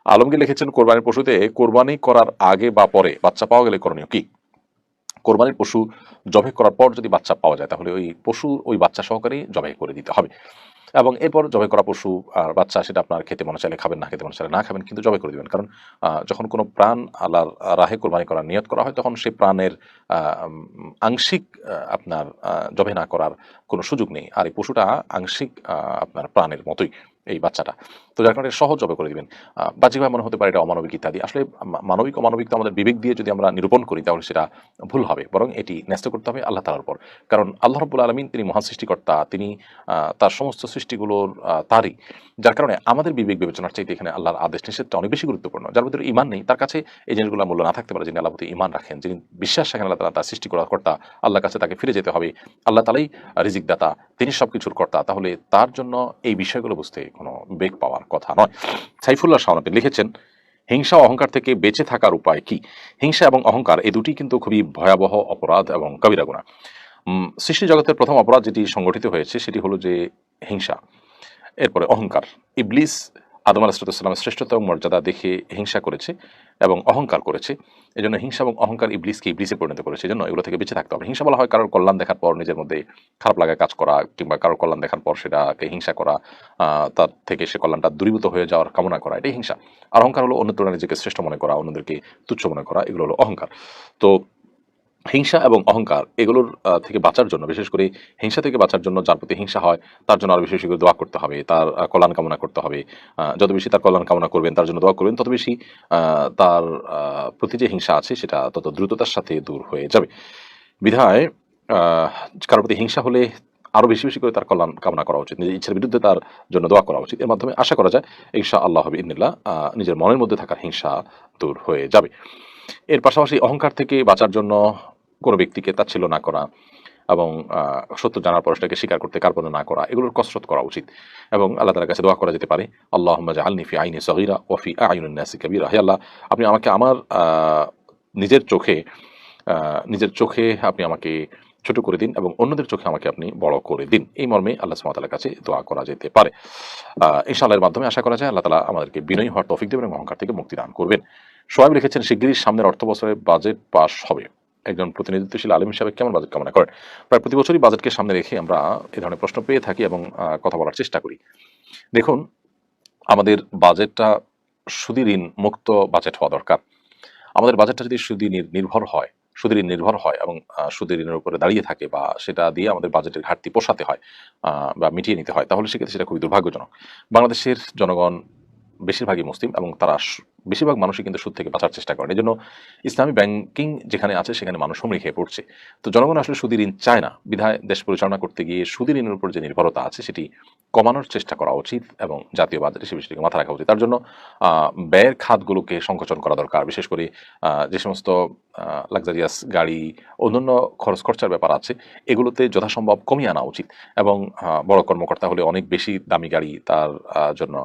আলমগীর লিখেছেন, কোরবানির পশুতে কোরবানি করার আগে বা পরে বাচ্চা পাওয়া গেলে করণীয় কি? কোরবানির পশু জবাই করার পর যদি বাচ্চা পাওয়া যায় তাহলে ওই পশু ওই বাচ্চা সহকারেই জবাই করে দিতে হবে, এবং এরপর জবাই করা পশু আর বাচ্চা সেটা আপনার খেতে মনে চাইলে খাবেন, না খেতে মনে চাইলে না খাবেন, কিন্তু জবাই করে দিবেন। কারণ যখন কোনো প্রাণ আল্লাহর রাহে কোরবানি করার নিয়ত করা হয় তখন সেই প্রাণের আংশিক আপনার জবাই না করার কোনো সুযোগ নেই। আর এই পশুটা আংশিক আপনার প্রাণের মতোই এই বাচ্চাটা। তো যার কারণে সহজ জবাই করে দিবেন। বাহ্যিকভাবে মনে হতে পারে এটা অমানবিক ইত্যাদি। আসলে মানবিক অমানবিক তো আমাদের বিবেক দিয়ে যদি আমরা নিরূপণ করি তাহলে সেটা ভুল হবে। বরং এটি ন্যস্ত করতে হবে আল্লাহ তাআলার উপর। কারণ আল্লাহ রাব্বুল আলামিন তিনি মহান সৃষ্টিকর্তা, তিনি তার সমস্ত সৃষ্টিগুলোর তারই। যার কারণে আমাদের বিবেক বিবেচনার চাইতে এখানে আল্লাহর আদেশ নিষেধটা অনেক বেশি গুরুত্বপূর্ণ। যার ভিতরে ঈমান নেই তার কাছে এই জিনিসগুলোর মূল্য না থাকতে পারে। যিনি আল্লাহর প্রতি ঈমান রাখেন, যিনি বিশ্বাস রাখেন আল্লাহ তাআলা তার সৃষ্টিকর্তা, আল্লাহর কাছে তাকে ফিরে যেতে হবে। আল্লাহ তাআলাই রিজিক দাতা, তিনি সবকিছুর কর্তা। তাহলে তার জন্য এই বিষয়গুলো বুঝতে কোনো বেগ পাওয়ার কথা নয়। সাইফুল্লাহ শাওন আপনি লিখেছেন, হিংসা ও অহংকার থেকে বেঁচে থাকার উপায় কি? হিংসা এবং অহংকার এই দুটি কিন্তু খুবই ভয়াবহ অপরাধ এবং কবিরা গুনাহ। সৃষ্টি জগতের প্রথম অপরাধ যেটি সংগঠিত হয়েছে সেটি হলো যে হিংসা, এরপরে অহংকার। ইবলিস আদম আলাইহিসসালামের শ্রেষ্ঠতা এবং মর্যাদা দেখে হিংসা করেছে এবং অহংকার করেছে। এজন্য হিংসা এবং অহংকার ইবলিসকে ইবলিসে পরিণত করেছে। এজন্য এগুলো থেকে বেঁচে থাকতে হবে। হিংসা বলা হয় কারোর কল্যাণ দেখার পর নিজের মধ্যে খারাপ লাগা কাজ করা, কিংবা কারোর কল্যাণ দেখার পর সেটাকে হিংসা করা, তার থেকে সে কল্যাণটা দূরীভূত হয়ে যাওয়ার কামনা করা, এটাই হিংসা। আর অহংকার হলো অন্য তুলনায় নিজেকে শ্রেষ্ঠ মনে করা, অন্যদেরকে তুচ্ছ মনে করা, এগুলো হলো অহংকার। তো হিংসা এবং অহংকার এগুলোর থেকে বাঁচার জন্য, বিশেষ করে হিংসা থেকে বাঁচার জন্য যার প্রতি হিংসা হয় তার জন্য আরো বেশি বেশি করে দোয়া করতে হবে, তার কল্যাণ কামনা করতে হবে। যত বেশি তার কল্যাণ কামনা করবেন, তার জন্য দোয়া করবেন, তত বেশি তার প্রতি যে হিংসা আছে সেটা তত দ্রুততার সাথে দূর হয়ে যাবে। বিধায় আহ, কারোর প্রতি হিংসা হলে আরো বেশি বেশি করে তার কল্যাণ কামনা করা উচিত, নিজের ইচ্ছার বিরুদ্ধে তার জন্য দোয়া করা উচিত। এর মাধ্যমে আশা করা যায় ইনশাআল্লাহ হবে ইন্নিল্লাহ নিজের মনের মধ্যে থাকা হিংসা দূর হয়ে যাবে। এর পাশাপাশি অহংকার থেকে বাঁচার জন্য কোনো ব্যক্তিকে তাচ্ছিল্য না করা এবং সত্য জানার পর সেটাকে স্বীকার করতে কার্পণ্য না করা, এগুলোর কসরত করা উচিত। এবং আল্লাহ তাআলার কাছে দোয়া করা যেতে পারে, আল্লাহুম্মা জাআলনি ফি আইনি সগীরা ওয়া ফি আ'ইনুন নাসি কাবীরা। হে আল্লাহ, আপনি আমাকে আমার নিজের চোখে নিজের চোখে আপনি আমাকে ছোট করে দিন এবং অন্যদের চোখে আমাকে আপনি বড় করে দিন। এই মর্মে আল্লাহ সুবহানাহু ওয়া তাআলার কাছে দোয়া করা যেতে পারে। ইনশাআল্লাহ এর মাধ্যমে আশা করা যায় আল্লাহ তাআলা আমাদেরকে বিনয়ী হওয়ার তৌফিক দেবেন এবং অহংকার থেকে মুক্তি দান করবেন। সোহাইব লিখেছেন, শিগগিরই সামনের অর্থ বছরের বাজেট পাস হবে, একজন প্রতিনিধিত্বশীল আলেম হিসাবে কেমন বাজেট কামনা করেন? প্রায় প্রতি বছরই বাজেটকে সামনে রেখে আমরা এই ধরনের প্রশ্ন পেয়ে থাকি এবং কথা বলার চেষ্টা করি। দেখুন, আমাদের বাজেটটা সুদি ঋণ মুক্ত বাজেট হওয়া দরকার। আমাদের বাজেটটা যদি সুদি নির্ভর হয়, সুদি ঋণ নির্ভর হয় এবং সুদি ঋণের উপরে দাঁড়িয়ে থাকে বা সেটা দিয়ে আমাদের বাজেটের ঘাটতি পোষাতে হয় বা মিটিয়ে নিতে হয়, তাহলে সেক্ষেত্রে সেটা খুবই দুর্ভাগ্যজনক। বাংলাদেশের জনগণ বেশিরভাগই মুসলিম এবং তারা বেশিরভাগ মানুষই কিন্তু সুদ থেকে বাঁচার চেষ্টা করেন। এজন্য ইসলামী ব্যাংকিং যেখানে আছে সেখানে মানুষ হুমড়ি খেয়ে পড়ছে। তো জনগণ আসলে সুদি ঋণ চায় না, বিধায় দেশ পরিচালনা করতে গিয়ে সুদি ঋণের উপর যে নির্ভরতা আছে সেটি কমানোর চেষ্টা করা উচিত এবং জাতীয় বাজেটে সে বিষয়টিকে মাথা রাখা উচিত। তার জন্য ব্যয়ের খাতগুলোকে সংকোচন করা দরকার। বিশেষ করে যে সমস্ত লাক্সারিয়াস গাড়ি, অন্যান্য খরচ খরচার ব্যাপার আছে, এগুলোতে যথাসম্ভব কমিয়ে আনা উচিত। এবং বড় কর্মকর্তা হলে অনেক বেশি দামি গাড়ি তার জন্য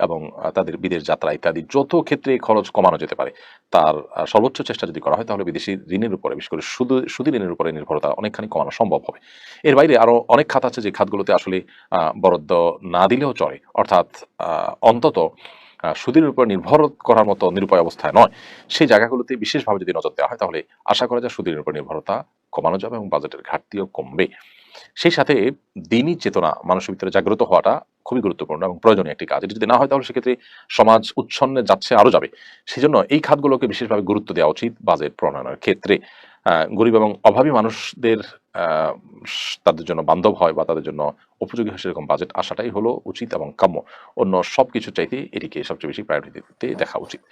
এবং তাদের বিদেশ যাত্রা ইত্যাদি যত ক্ষেত্রে খরচ কমানো যেতে পারে তার সর্বোচ্চ চেষ্টা যদি করা হয় তাহলে বিদেশি ঋণের উপরে, বিশেষ করে সুদি ঋণের উপরে নির্ভরতা অনেকখানি কমানো সম্ভব হবে। এর বাইরে আরো অনেক খাত আছে যে খাতগুলোতে আসলে বরাদ্দ না দিলেও চলে, অর্থাৎ অন্তত সুদের উপর নির্ভর করার মতো নিরুপায় অবস্থায় নয়, সেই জায়গাগুলোতে বিশেষভাবে যদি নজর দেওয়া হয় তাহলে আশা করা যায় সুদের উপর নির্ভরতা কমানো যাবে এবং বাজেটের ঘাটতিও কমবে। সেই সাথে দিনই চেতনা মানুষের ভিতরে জাগ্রত হওয়াটা খুবই গুরুত্বপূর্ণ এবং প্রয়োজনীয় একটি কাজ। এটি যদি না হয় তাহলে সেক্ষেত্রে সমাজ উচ্ছন্নে যাচ্ছে, আরো যাবে। সেজন্য এই খাতগুলোকে বিশেষভাবে গুরুত্ব দেওয়া উচিত বাজেট প্রণয়নের ক্ষেত্রে। গরিব এবং অভাবী মানুষদের তাদের জন্য বান্ধব হয় বা তাদের জন্য উপযোগী হয় সেরকম বাজেট আসাটাই হলো উচিত এবং কাম্য। অন্য সব কিছুর চাইতে এটিকে সবচেয়ে বেশি প্রায়োরিটিতে দেখা উচিত।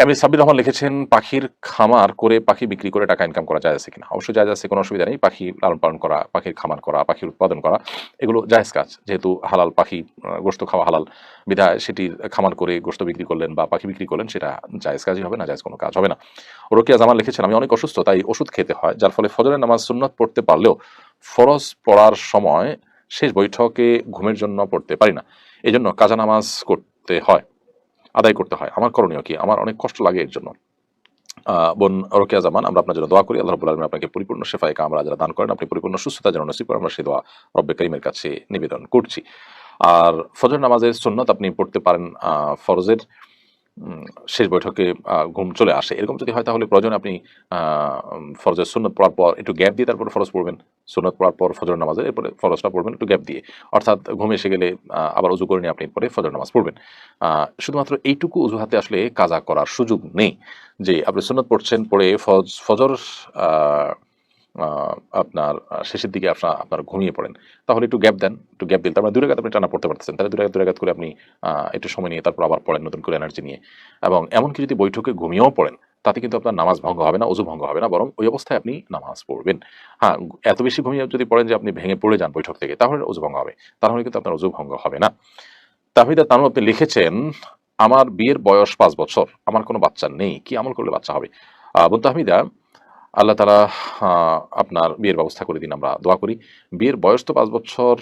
এম এস সাব্বির রহমান লিখেছেন, পাখির খামার করে পাখি বিক্রি করে টাকা ইনকাম করা যায় আছে কিনা? অবশ্যই জায়েজ আছে, কোনো অসুবিধা নেই। পাখি লালন পালন করা, পাখির খামার করা, পাখির উৎপাদন করা, এগুলো জায়েজ কাজ। যেহেতু হালাল পাখি, গোশত খাওয়া হালাল, বিধায় সেটির খামার করে গোশত বিক্রি করলেন বা পাখি বিক্রি করলেন, সেটা জায়েজ কাজই হবে, না জায়েজ কোনো কাজ হবে না। রোকেয়া জামান লিখেছেন, আমি অনেক অসুস্থ, তাই ওষুধ খেতে হয়, যার ফলে ফজরের নামাজ সুন্নত পড়তে পারলেও ফরজ পড়ার সময় শেষ বৈঠকে ঘুমের জন্য পড়তে পারি না, এজন্য কাজা নামাজ আদায় করতে হয়। আমার করণীয় কি? আমার অনেক কষ্ট লাগে এর জন্য। বোন রোকেয়া জামান, আমরা আপনার জন্য দোয়া করি, আল্লাহ রাব্বুল আলামিন আপনাকে পরিপূর্ণ শেফায়ে কামরা যারা দান করেন, আপনি পরিপূর্ণ সুস্থতা যেন নসিব করেন, আমরা সেই দোয়া রব্বে কারীমের কাছে নিবেদন করছি। আর ফজর নামাজের সুন্নত আপনি পড়তে পারেন, ফরজের শেষ বৈঠকে ঘুম চলে আসে, এরকম যদি হয় তাহলে প্রয়োজনে আপনি ফরজের সুন্নত পড়ার পর একটু গ্যাপ দিয়ে তারপরে ফরজ পড়বেন, সুন্নত পড়ার পর ফজর নামাজের এরপরে ফরজটা পড়বেন একটু গ্যাপ দিয়ে, অর্থাৎ ঘুম এসে গেলে আবার উজু করে নিয়ে আপনি পরে ফজর নামাজ পড়বেন। শুধুমাত্র এইটুকু অজুহাতে আসলে কাজা করার সুযোগ নেই যে আপনি সুন্নত পড়ছেন, পড়ে ফজর আপনার শেষের দিকে আপনার ঘুমিয়ে পড়েন, তাহলে একটু গ্যাপ দেন, একটু গ্যাপ দিন, তারপরে 2 রাকাত আপনি টানা পড়তে পারতেছেন, তাহলে 2 রাকাত করে আপনি একটু সময় নিয়ে তারপর আবার পড়েন নতুন করে এনার্জি নিয়ে। এবং এমনকি যদি বৈঠকে ঘুমিয়েও পড়েন তাতে কিন্তু আপনার নামাজ ভঙ্গ হবে না, অজু ভঙ্গ হবে না, বরং ওই অবস্থায় আপনি নামাজ পড়বেন। হ্যাঁ, এত বেশি ঘুমিয়ে যদি পড়েন যে আপনি ভেঙে পড়ে যান বৈঠক থেকে, তাহলে অজু ভঙ্গ হবে, তাহলে কিন্তু আপনার অজু ভঙ্গ হবে না। তাহিদা তানু আপনি লিখেছেন, আমার বিয়ের বয়স 5 বছর, আমার কোনো বাচ্চা নেই, কি আমল করলে বাচ্চা হবে? বোন তাহমিদা, আল্লাহ তাআলা আপনার বিয়ের ব্যবস্থা করে দিন, আমরা দোয়া করি। বিয়ের বয়স তো 5 বছর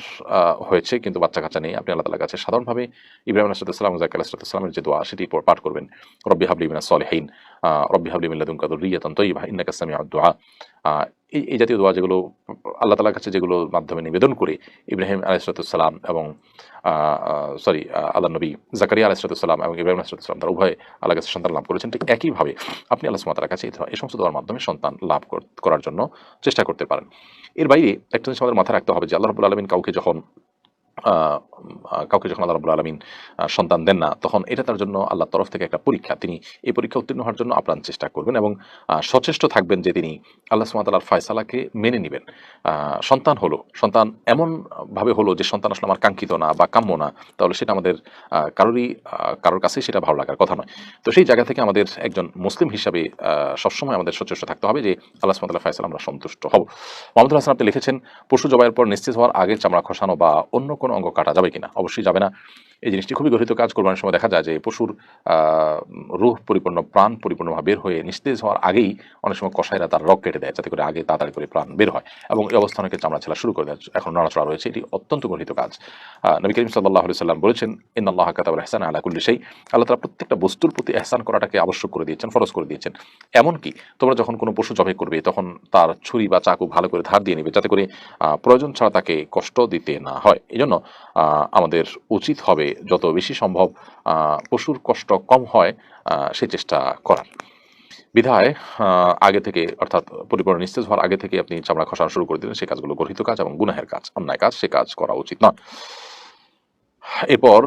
হয়েছে কিন্তু বাচ্চা কাচ্চা নেই, আপনি আল্লাহ তাআলার কাছে সাধারণভাবে ইব্রাহিম আলাইহিস সালাম ও যাকারিয়া আলাইহিস সালামের যে দোয়া সেটি পাঠ করবেন, রব্বি হাবলি মিনাস সলিহিন, রব্বি হাবলি মিন লাদুনকা যুররিয়াতান তাইয়্যিবা ইন্নাকা সামিউদ দুআ। এই জাতীয় দোয়া যেগুলো আল্লাহ তাআলার কাছে যেগুলোর মাধ্যমে নিবেদন করে ইব্রাহিম আলাইহিস সালাম এবং আল্লাহ নবী যাকারিয়া আলাইহিস সালাম এবং ইব্রাহিম আলাইহিস সালাম তারা উভয় আল্লাহর কাছে সন্তান লাভ করেছেন, ঠিক একইভাবে আপনি আল্লাহ সুবহানাহু ওয়া তাআলার কাছে এই সমস্ত দোয়ার মাধ্যমে সন্তান লাভ করার জন্য চেষ্টা করতে পারেন। এর বাইরে একটা জিনিস আমাদের মাথায় রাখতে হবে যে আল্লাহ রাব্বুল আলামিন কাউকে যখন আল্লাহ রাব্বুল আলামিন সন্তান দেন না, তখন এটা তার জন্য আল্লাহর তরফ থেকে একটা পরীক্ষা। তিনি এই পরীক্ষা উত্তীর্ণ হওয়ার জন্য আপ্রাণ চেষ্টা করবেন এবং সচেষ্ট থাকবেন যে তিনি আল্লাহ সুবহানাহু ওয়া তাআলার ফয়সালাকে মেনে নিবেন। সন্তান এমনভাবে হলো যে সন্তান আসলে আমার কাঙ্ক্ষিত না বা কাম্য না, তাহলে সেটা আমাদের কারোর কাছেই সেটা ভালো লাগার কথা নয়। তো সেই জায়গা থেকে আমাদের একজন মুসলিম হিসাবে সবসময় আমাদের সচেষ্ট থাকতে হবে যে আল্লাহ সুবহানাহু ওয়া তাআলার ফয়সালা আমরা সন্তুষ্ট হব। মোহাম্মদুল হাসান আপনি লিখেছেন, পশু জবাইয়ের পর নিস্তেজ হওয়ার আগে চামড়া খসানো বা অন্য কোনো অঙ্গ কাটা যাবে কিনা? অবশ্যই যাবে না। এই জিনিসটি খুবই গর্হিত কাজ। কোরবানির সময় দেখা যায় যে পশুর রূহ পরিপূর্ণ, প্রাণ পরিপূর্ণভাবে বের হয়ে নিস্তেজ হওয়ার আগেই অনেক সময় কসাইরা তার রগ কেটে দেয় যাতে করে আগে তাড়াতাড়ি করে প্রাণ বের হয়, এবং এই অবস্থা অনেকে চামড়া ছেলা শুরু করে দেয়, এখন নড়াচড়া রয়েছে, এটি অত্যন্ত গর্হিত কাজ। নবী করিম সাল্লাল্লাহু আলাইহি সাল্লাম বলেছেন, ইন্নাল্লাহা কাতাবাল ইহসানা আলা কুল্লি শাই, আল্লাহ তাআলা প্রত্যেকটা বস্তুর প্রতি ইহসান করাটাকে আবশ্যক করে দিয়েছেন, ফরজ করে দিয়েছেন। এমনকি তোমরা যখন কোনো পশু জবাই করবে তখন তার ছুরি বা চাকু ভালো করে ধার দিয়ে নেবে যাতে করে প্রয়োজন ছাড়া তাকে কষ্ট দিতে না হয়। এই জন্য আমাদের উচিত হবে যত বেশি সম্ভব পশুর কষ্ট কম হয় সেই চেষ্টা করার। বিধায় আগে থেকে, অর্থাৎ পরিপূর্ণ নিস্তেজ হওয়ার আগে থেকে আপনি চামড়া খসানো শুরু করে দিলেন, সেই কাজগুলো গর্হিত কাজ এবং গুনাহের কাজ, অন্যায় কাজ, সে কাজ করা উচিত নয়। এরপর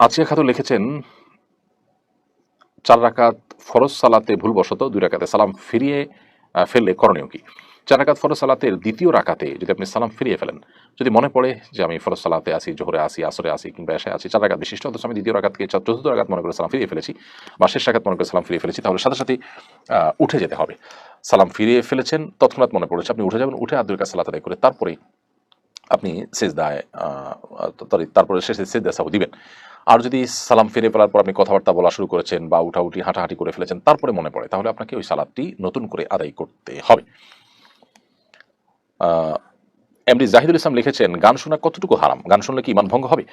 আছিয়া খাতুন লিখেছেন, 4 রাকাত ফরজ সালাতে ভুলবশত 2 রাকাতে সালাম ফিরিয়ে ফেললে করণীয় কি? 4 রাকাত ফরজ সালাতের দ্বিতীয় রাকাতে যদি আপনি সালাম ফিরিয়ে ফেলেন, যদি মনে পড়ে যে আমি ফরজ সালাতে আছি, জোহরে আছি, আসরে আছি কিংবা এশায় আছি, 4 রাকাত বিশিষ্ট, অথচ আমি দ্বিতীয় রাকাতকে চতুর্থ রাকাত মনে করে সালাম ফিরিয়ে ফেলেছি বা শেষ রাকাত মনে করে সালাম ফিরিয়ে ফেলেছি, তাহলে সাথে সাথে উঠে যেতে হবে। সালাম ফিরিয়ে ফেলেছেন, তৎক্ষণাৎ মনে পড়েছে, আপনি উঠে যাবেন, উঠে আর 2 রাকাত সালাত আদায় করে তারপরে আপনি সিজদায় তারপরে শেষে সিজদা সাহু দিবেন। আর যদি সালাম ফিরে ফেলার পর আপনি কথাবার্তা বলা শুরু করেছেন বা উঠাউঠি হাঁটাহাঁটি করে ফেলেছেন, তারপরে মনে পড়ে, তাহলে আপনাকে ওই সালাতটি নতুন করে আদায় করতে হবে। এমডি জাহিদুল ইসলাম লিখেছেন, গান শোনা কতটুকু হারাম? গান শুনলে কি ইমান ভঙ্গ হবে?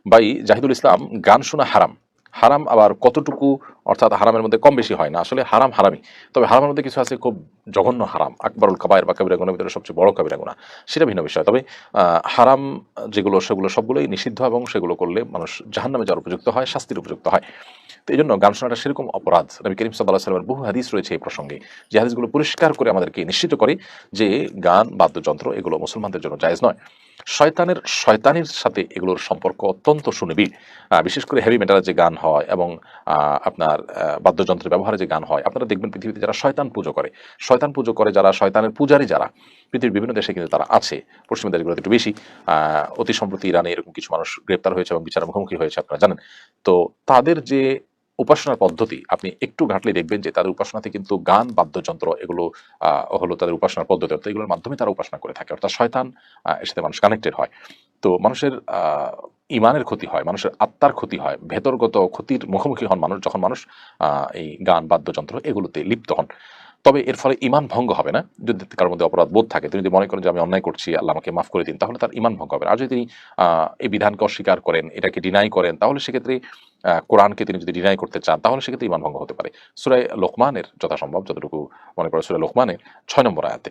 ভাই জাহিদুল ইসলাম, গান শোনা হারাম। হারাম আবার কতটুকু, অর্থাৎ হারামের মধ্যে কম বেশি হয় না, আসলে হারাম হারামই। তবে হারামের মধ্যে কিছু আছে খুব জঘন্য হারাম, আকবরুল কাবায়ের বা কবিরা গুনাহের ভিতরে সবচেয়ে বড় কবিরা গুনাহ, সেটা ভিন্ন বিষয়। তবে হারাম যেগুলো সেগুলো সবগুলোই নিষিদ্ধ এবং সেগুলো করলে মানুষ জাহান্নামে যাওয়ার উপযুক্ত হয়, শাস্তির উপযুক্ত হয়। তো এই জন্য গান শোনাটা সেরকম অপরাধ। নবী করিম সাল্লাল্লাহু আলাইহি ওয়াসাল্লামের বহু হাদিস রয়েছে এই প্রসঙ্গে, যে হাদিসগুলো পরিষ্কার করে আমাদেরকে নিশ্চিত করে যে গান, বাদ্যযন্ত্র এগুলো মুসলমানদের জন্য জায়েজ নয়। শয়তানির সাথে এগুলোর সম্পর্ক অত্যন্ত সুনিবিড়। বিশেষ করে হেভি মেটালের যে গান হয় এবং আপনার বাদ্যযন্ত্রের ব্যবহারে যে গান হয়, আপনারা দেখবেন পৃথিবীতে যারা শয়তান পুজো করে, যারা শয়তানের পূজারী, যারা পৃথিবীর বিভিন্ন দেশে কিন্তু তারা আছে, পশ্চিমী দেশগুলোতে একটু বেশি। অতি সম্প্রতি ইরানে এরকম কিছু মানুষ গ্রেপ্তার হয়েছে এবং বিচারের মুখোমুখি হয়েছে, আপনারা জানেন। তো তাদের যে উপাসনার পদ্ধতি, আপনি একটু ঘাটলে দেখবেন যে তাদের উপাসনাতে কিন্তু গান, বাদ্যযন্ত্র এগুলো হলো তাদের উপাসনার পদ্ধতি, অর্থাৎ এগুলোর মাধ্যমে তারা উপাসনা করে থাকে, অর্থাৎ শয়তান এর সাথে মানুষ কানেক্টেড হয়। তো মানুষের ইমানের ক্ষতি হয়, মানুষের আত্মার ক্ষতি হয়, ভেতরগত ক্ষতির মুখোমুখি হন মানুষ যখন মানুষ এই গান, বাদ্যযন্ত্র এগুলোতে লিপ্ত হন। তবে এর ফলে ইমান ভঙ্গ হবে না যদি কারোর মধ্যে অপরাধ বোধ থাকে। তিনি যদি মনে করেন যে আমি অন্যায় করছি, আল্লাহ আমাকে মাফ করে দিন, তাহলে তার ইমান ভঙ্গ হবে না। আর যদি তিনি এই বিধানকে অস্বীকার করেন, এটাকে ডিনাই করেন, তাহলে সেক্ষেত্রে কোরআনকে তিনি যদি ডিনাই করতে চান, তাহলে সেক্ষেত্রে ইমান ভঙ্গ হতে পারে। সূরা লোকমানের যথাসম্ভব যতটুকু মনে পড়ে, সূরা লোকমানের 6 নম্বর আয়াতে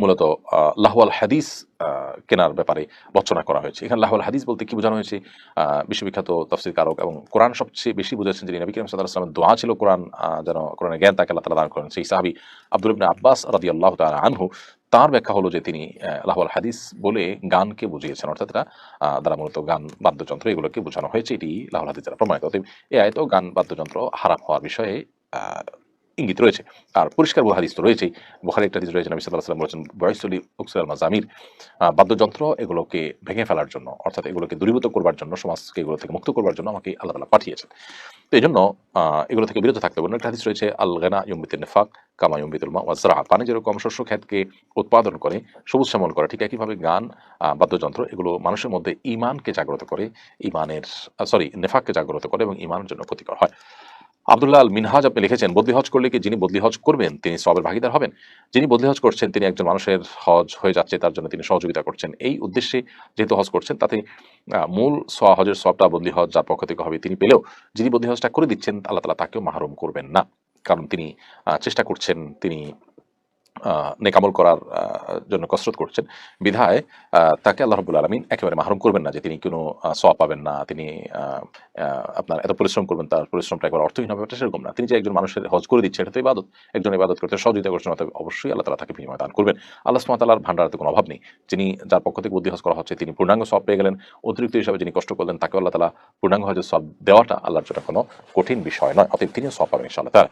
মূলত লাহওয়াল হাদিস কেনার ব্যাপারে বর্ণনা করা হয়েছে। এখানে লাহওয়াল হাদিস বলতে কি বোঝানো হয়েছে? বিশ্ববিখ্যাত তাফসীর কারক এবং কোরআন সবচেয়ে বেশি বুঝেছেন যিনি, নবী করিম সাল্লাল্লাহু আলাইহি ওয়াসাল্লামের দোয়া ছিল কোরআন যেন কোরআনের জ্ঞান তাকে আল্লাহ তাআলা দান করেন, সেই সাহাবী আব্দুল্লাহ ইবনে আব্বাস রাদিয়াল্লাহু তাআলা আনহু। তার ব্যাখ্যা হলো যে তিনি লাহওয়াল হাদিস বলে গানকে বুঝিয়েছেন, অর্থাৎ এটা দ্বারা মূলত গান বাদ্যযন্ত্র এগুলোকে বোঝানো হয়েছে, এটি লাহওয়াল হাদিস দ্বারা প্রমাণিত। অতএব এই আয়াতেও গান বাদ্যযন্ত্র হারাম হওয়ার বিষয়ে ইঙ্গিত রয়েছে। আর পরিষ্কার হাদিস তো রয়েছেই, বুখারী একটা হাদিস রয়েছে, নবী সাল্লাল্লাহু আলাইহি ওয়াসাল্লাম বলেছেন বুইসুলি উকসুল মাজামির, বাদ্যযন্ত্র এগুলোকে ভেঙে ফেলার জন্য, অর্থাৎ এগুলোকে দূরীভূত করবার জন্য, সমাজকে এগুলো থেকে মুক্ত করবার জন্য আমাকে আল্লাহ তাআলা পাঠিয়েছেন। তো এই জন্য এগুলো থেকে বিরত থাকতে হবে। একটা হাদিস রয়েছে, আল গানা ইউমবিতুন নিফাক কামা ইউমবিতুল মা ওয়াজ যারা, পানি যেরকম শস্য ক্ষেতকে উৎপাদন করে, সবুজ শ্যামল করে, ঠিক একইভাবে গান বাদ্যযন্ত্র এগুলো মানুষের মধ্যে ঈমানকে জাগ্রত করে, নেফাককে জাগ্রত করে এবং ঈমানের জন্য ক্ষতিকর হয়। আব্দুল্লাহ আল মিনহাজ আপনি লিখেছেন, বদলি হজ করলে কি যিনি বদলি হজ করবেন তিনি সওয়াবের ভাগীদার হবেন? যিনি বদলি হজ করছেন তিনি একজন মানুষের হজ হয়ে যাচ্ছে, তার জন্য তিনি সহযোগিতা করছেন, এই উদ্দেশ্যে যেহেতু হজ করছেন, তাতে মূল হজের সওয়াবটা বদলি হজ যার পক্ষ থেকে হবে তিনি পেলেও, যিনি বদলি হজটা করে দিচ্ছেন আল্লাহ তাআলা তাকেও মাহরুম করবেন না, কারণ তিনি চেষ্টা করছেন, তিনি নেকামল করার জন্য কসরত করছেন, বিধায় তাকে আল্লাহ রাব্বুল আলামিন একেবারে মাহরুম করবেন না যে তিনি কোনো সওয়াব পাবেন না, তিনি আপনার এত পরিশ্রম করবেন তার পরিশ্রমটা একবার অর্থহীন হবে, সেরকম না। তিনি যে একজন মানুষের হজ করে দিচ্ছে এটা তো ইবাদত, একজন ইবাদত করতে সহযোগিতা করছেন, অতএব অবশ্যই আল্লাহ তাআলা তাকে বিনিময় দান করবেন। আল্লাহ সুবহানাহু ওয়া তাআলার ভান্ডারে তো কোনো অভাব নেই, যিনি যার পক্ষ থেকে বদলি হজ করা হচ্ছে তিনি পূর্ণাঙ্গ সওয়াব পেয়ে গেলেন, অতিরিক্ত হিসাবে যিনি কষ্ট করলেন তাকে আল্লাহ তাআলা পূর্ণাঙ্গ হজের সওয়াব দেওয়াটা আল্লাহর জন্য কোনো কঠিন বিষয় নয়, অতএব তিনিও সওয়াব পাবেন ইনশাআল্লাহ তাআলা।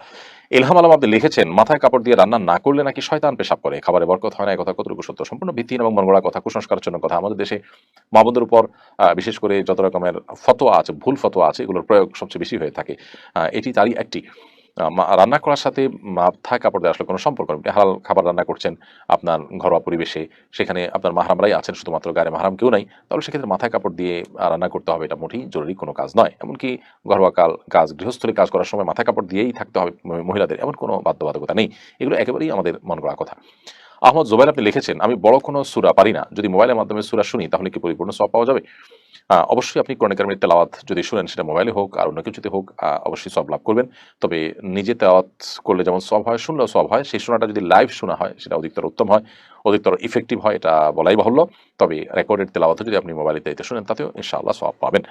ইলহাম আলম আপনি লিখেছেন, মাথায় কাপড় দিয়ে রান্না না করলে নাকি শয়তান পেশাব করে, খাবারে বরকত হয় না, এই কথা কতটুকু সত্য? সম্পূর্ণ ভিত্তিহীন এবং মনগড়া কথা, কুসংস্কারের জন্য কথা। আমাদের দেশে মা বোনদের উপর বিশেষ করে যত রকমের ফতোয়া আছে, ভুল ফতোয়া আছে, এগুলোর প্রয়োগ সবচেয়ে বেশি হয়ে থাকে। এটি তারই একটি। রান্না করার সাথে মাথায় কাপড় দেওয়ার আসলে কোনো সম্পর্ক নেই। আপনি হালাল খাবার রান্না করছেন আপনার ঘরোয়া পরিবেশে, সেখানে আপনার মাহরামরাই আছেন, শুধুমাত্র গায়ে মাহরাম কেউ নাই, তাহলে সেক্ষেত্রে মাথায় কাপড় দিয়ে রান্না করতে হবে, এটা মোটেই জরুরি কোনো কাজ নয়। এমনকি ঘরোয়া কাজ, গৃহস্থলী কাজ করার সময় মাথায় কাপড় দিয়েই থাকতে হবে মহিলাদের, এমন কোনো বাধ্যবাধকতা নেই। এগুলো একেবারেই আমাদের মন গড়া কথা। আহমদ জোবাইর আপনি লিখেছেন, আমি বড় কোনো সূরা পারি না, যদি মোবাইলের মাধ্যমে সূরা শুনি তাহলে কি পরিপূর্ণ সওয়াব পাওয়া যাবে? অবশ্যই আপনি কোরআন কারীমের তেলাওয়াত যদি শুনেন, সেটা মোবাইলে হোক আর অন্য কিছুতে হোক, অবশ্যই সওয়াব লাভ করবেন। তবে নিজে তেলাওয়াত করলে যেমন সওয়াব হয়, শুনলেও সওয়াব হয়, সেই শোনাটা যদি লাইভ শোনা হয় সেটা অধিকতর উত্তম হয়, অধিকতর ইফেক্টিভ হয়, এটা বলাই বাহুল্য। তবে রেকর্ডেড তেলাওয়াতও যদি আপনি মোবাইলে শুনেন তাতেও ইনশাআল্লাহ সওয়াব পাবেন।